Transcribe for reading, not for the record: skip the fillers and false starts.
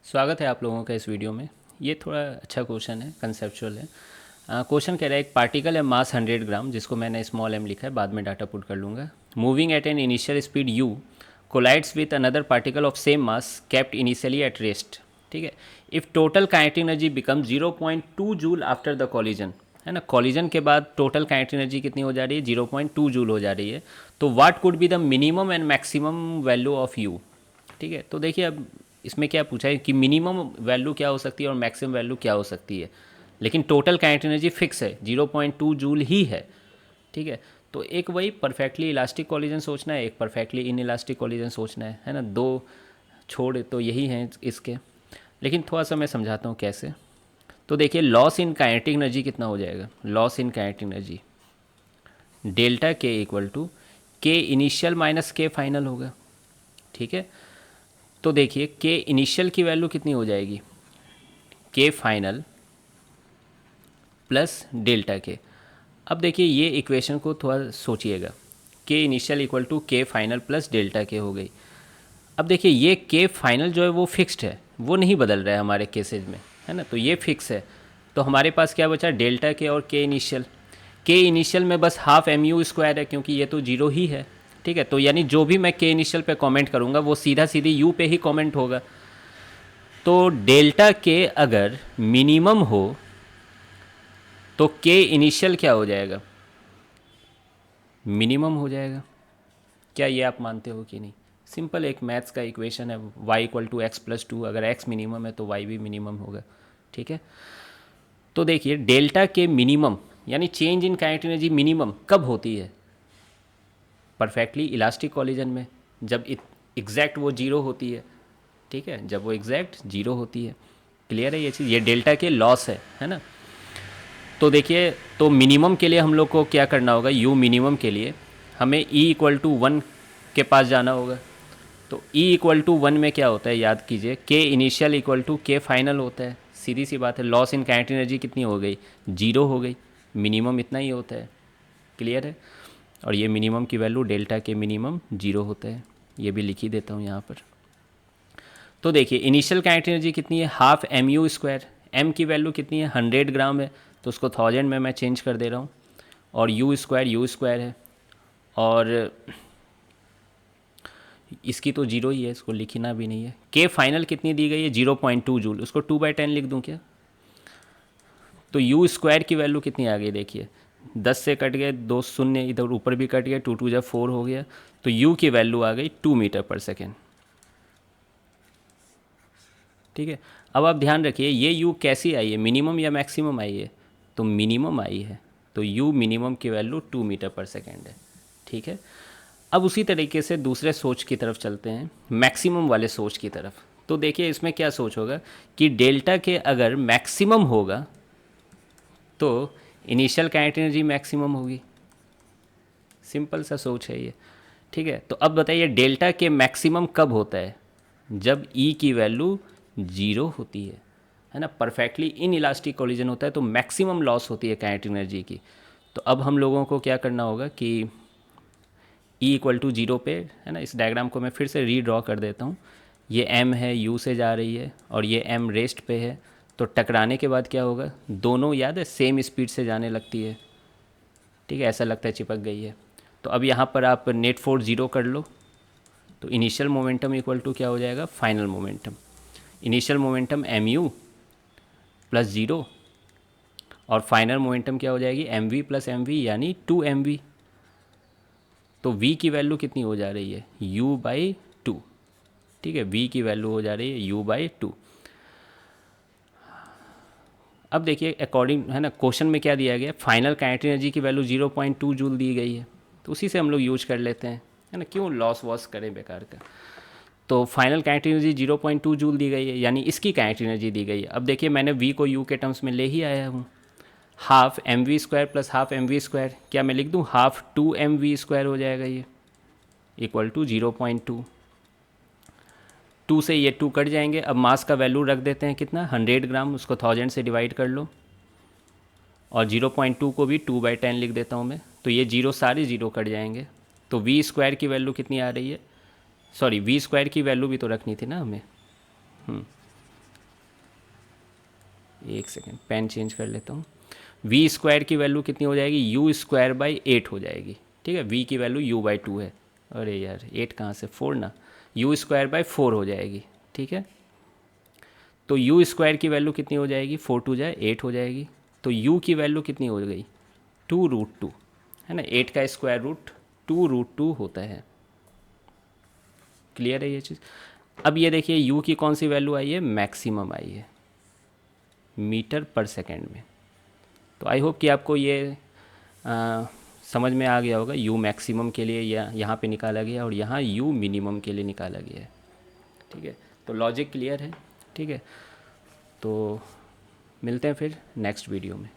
स्वागत है आप लोगों का इस वीडियो में। ये थोड़ा अच्छा क्वेश्चन है, कंसेप्चुअल है। क्वेश्चन कह रहा है एक पार्टिकल है मास 100 ग्राम, जिसको मैंने स्मॉल एम लिखा है, बाद में डाटा पुट कर लूँगा। Moving at an initial speed u collides with another particle of same mass kept initially at rest. ठीक है। If total kinetic energy become 0.2 joule after the collision, है ना, कॉलिजन के बाद टोटल काइनेटिक एनर्जी कितनी हो जा रही है, 0.2 जूल हो जा रही है। तो what could be the minimum and maximum value of you. ठीक है। तो देखिए अब इसमें क्या पूछा है कि मिनिमम वैल्यू क्या हो सकती है और मैक्सिमम वैल्यू क्या हो सकती है, लेकिन टोटल काइनेटिक एनर्जी फिक्स है, 0.2 जूल ही है। ठीक है। तो एक वही परफेक्टली इलास्टिक कॉलिजन सोचना है, एक परफेक्टली इन इलास्टिक कॉलिजन सोचना है ना, दो छोड़ तो यही हैं इसके। लेकिन थोड़ा सा मैं समझाता हूँ कैसे। तो देखिए लॉस इन काइनेटिक एनर्जी कितना हो जाएगा, loss in kinetic energy delta के इक्वल टू के इनिशियल माइनस के फाइनल होगा। ठीक है। तो देखिए के इनिशियल की वैल्यू कितनी हो जाएगी, के फाइनल प्लस डेल्टा के। अब देखिए ये इक्वेशन को थोड़ा सोचिएगा, के इनिशियल इक्वल टू के फाइनल प्लस डेल्टा के हो गई। अब देखिए ये के फाइनल जो है वो फिक्स्ड है, वो नहीं बदल रहा है हमारे केसेज में, है ना, तो ये फिक्स है। तो हमारे पास क्या बचा, डेल्टा के और के इनिशियल। के इनिशियल में बस हाफ एम यू स्क्वायर है, क्योंकि ये तो जीरो ही है। ठीक है। तो यानी जो भी मैं के इनिशियल पे कमेंट करूँगा वो सीधा सीधी यू पे ही कमेंट होगा। तो डेल्टा के अगर मिनिमम हो तो के इनिशियल क्या हो जाएगा, मिनिमम हो जाएगा। क्या ये आप मानते हो कि नहीं। सिंपल एक मैथ्स का इक्वेशन है, y equal to x plus two, अगर x मिनिमम है तो y भी मिनिमम होगा। ठीक है। तो देखिए डेल्टा के मिनिमम यानी change in kinetic energy minimum कब होती है, परफेक्टली इलास्टिक कॉलिजन में, जब एग्जैक्ट वो जीरो होती है। ठीक है, जब वो एग्जैक्ट जीरो होती है। क्लियर है ये चीज़, ये डेल्टा के लॉस है ना। तो देखिए तो मिनिमम के लिए हम लोग को क्या करना होगा, यू मिनिमम के लिए हमें ई इक्वल टू वन के पास जाना होगा। तो ई इक्वल टू वन में क्या होता है, याद कीजिए, के इनिशियल इक्वल टू के फाइनल होता है। सीधी सी बात है, लॉस इन काइनेटिक एनर्जी कितनी हो गई, जीरो हो गई। मिनिमम इतना ही होता है। क्लियर है। और ये मिनिमम की वैल्यू डेल्टा के मिनिमम जीरो होता है, ये भी लिख ही देता हूँ यहाँ पर। तो देखिए इनिशियल काइनेटिक एनर्जी कितनी है, half m u square. M की वैल्यू कितनी है, 100 ग्राम है, तो उसको 1000 में मैं चेंज कर दे रहा हूँ। और यू स्क्वायर है, और इसकी तो जीरो ही है, इसको लिखना भी नहीं है। के फाइनल कितनी दी गई है, 0.2 जूल, उसको 2/10 लिख दूँ क्या। तो यू स्क्वायर की वैल्यू कितनी आ गई, देखिए 10 से कट गए, दो शून्य इधर ऊपर भी कट गया, 2×2=4 हो गया। तो यू की वैल्यू आ गई 2 मीटर पर सेकेंड। ठीक है। अब आप ध्यान रखिए ये यू कैसी आई है, मिनिमम या मैक्सिमम आई है, तो मिनिमम आई है। तो यू मिनिमम की वैल्यू 2 मीटर पर सेकेंड है। ठीक है। अब उसी तरीके से दूसरे सोच की तरफ चलते हैं, मैक्सिमम वाले सोच की तरफ। तो देखिए इसमें क्या सोच होगा कि डेल्टा के अगर मैक्सिमम होगा तो इनिशियल काइनेटिक एनर्जी मैक्सिमम होगी। सिंपल सा सोच है ये। ठीक है। तो अब बताइए डेल्टा के मैक्सिमम कब होता है, जब ई की वैल्यू जीरो होती है ना, परफेक्टली इन इलास्टिक कोलिजन होता है, तो मैक्सिमम लॉस होती है काइनेटिक एनर्जी की। तो अब हम लोगों को क्या करना होगा कि ई इक्वल टू जीरो पे, है ना, इस डायग्राम को मैं फिर से रीड्रॉ कर देता हूँ। ये एम है, यू से जा रही है, और ये एम रेस्ट पे है। तो टकराने के बाद क्या होगा, दोनों याद है सेम स्पीड से जाने लगती है। ठीक है, ऐसा लगता है चिपक गई है। तो अब यहाँ पर आप नेट फोर्स जीरो कर लो, तो इनिशियल मोमेंटम इक्वल टू क्या हो जाएगा, final momentum. Initial momentum m u plus zero, और फाइनल मोमेंटम क्या हो जाएगी, m v plus m v, यानी 2 mv। तो v की वैल्यू कितनी हो जा रही है, u/2। ठीक है, v की वैल्यू हो जा रही है u/2। अब देखिए अकॉर्डिंग, है ना, क्वेश्चन में क्या दिया गया, फाइनल काइनेटिक एनर्जी की वैल्यू 0.2 जूल दी गई है, तो उसी से हम लोग यूज कर लेते हैं, है ना, क्यों लॉस वॉस करें बेकार का। तो फाइनल काइनेटिक एनर्जी 0.2 जूल दी गई है, यानी इसकी काइनेटिक एनर्जी दी गई है। अब देखिए मैंने v को u के टर्म्स में ले ही आया हूँ, half m v square plus half m v square, क्या मैं लिख दूँ, हाफ 2 mv स्क्वायर हो जाएगा ये, इक्वल टू 0.2। 2 से ये 2 कट जाएंगे। अब मास का वैल्यू रख देते हैं कितना, 100 ग्राम, उसको 1000 से डिवाइड कर लो, और 0.2 को भी 2/10 लिख देता हूँ मैं। तो ये जीरो सारे जीरो कट जाएंगे। तो वी स्क्वायर की वैल्यू कितनी आ रही है, सॉरी वी स्क्वायर की वैल्यू भी तो रखनी थी ना हमें। एक सेकेंड, पेन चेंज कर लेता हूँ। वी स्क्वायर की वैल्यू कितनी हो जाएगी, यू स्क्वायर बाई 8 हो जाएगी। ठीक है, वी की वैल्यू यू बाई 2 है, अरे यार 8 कहाँ से, 4 ना, यू स्क्वायर बाई 4 हो जाएगी। ठीक है, तो यू स्क्वायर की वैल्यू कितनी हो जाएगी, 4 टू जाए 8 हो जाएगी। तो यू की वैल्यू कितनी हो गई, 2√2 है ना, 8 का स्क्वायर रूट 2√2 होता है। क्लियर है ये चीज़। अब ये देखिए यू की कौन सी वैल्यू आई है, मैक्सिमम आई है मीटर पर सेकेंड में। तो आई होप कि आपको ये समझ में आ गया होगा, यू मैक्सिमम के लिए यहाँ पे निकाला गया और यहाँ यू मिनिमम के लिए निकाला गया है। ठीक है, तो लॉजिक क्लियर है। ठीक है, तो मिलते हैं फिर नेक्स्ट वीडियो में।